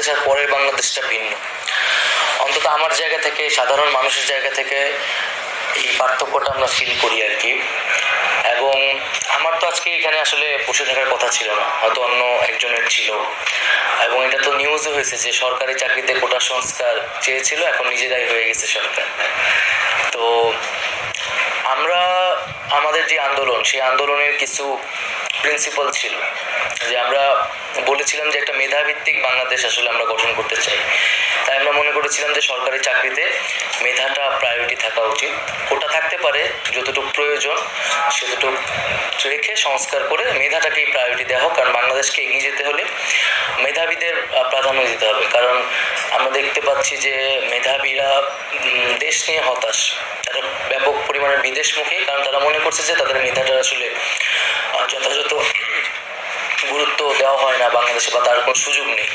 বাংলাদেশ আর পরের বাংলাদেশটা ভিন্ন। অন্তত আমার জায়গা থেকে, সাধারণ মানুষের জায়গা থেকে এই পার্থক্যটা আমরা ফিল করি আর কি। এবং আমার তো আজকে এখানে আসলে বসে থাকার কথা ছিল না, হয়তো অন্য একজনের ছিল। এবং এটা তো নিউজে হয়েছে যে সরকারি চাকরিতে কোটা সংস্কার চেয়েছিল, এখন নিজেরাই হয়ে গেছে সরকার। তো আমরা আমাদের যে আন্দোলন, সেই আন্দোলনের কিছু প্রিন্সিপাল ছিল যে আমরা বলেছিলাম যে একটা মেধাভিত্তিক বাংলাদেশ আসলে আমরা গঠন করতে চাই। তাই আমরা মনে করেছিলাম যে সরকারি চাকরিতে মেধাটা প্রায়োরিটি থাকা উচিত। কোটা থাকতে পারে, যতটুকু প্রয়োজন সেতটুকু রেখে সংস্কার করে মেধাটাকেই প্রায়োরিটি দেওয়া হোক। কারণ বাংলাদেশকে এগিয়ে যেতে হলে মেধাবীদের প্রাধান্য দিতে হবে। কারণ আমরা দেখতে পাচ্ছি যে মেধাবীরা দেশ নিয়ে হতাশ, তারা ব্যাপক পরিমাণে বিদেশমুখী, কারণ তারা মনে করছে যে তাদের মেধাটা আসলে যথাযথ গুরুত্ব দেওয়া হয় না বাংলাদেশে, বা তার কোনো সুযোগ নেই।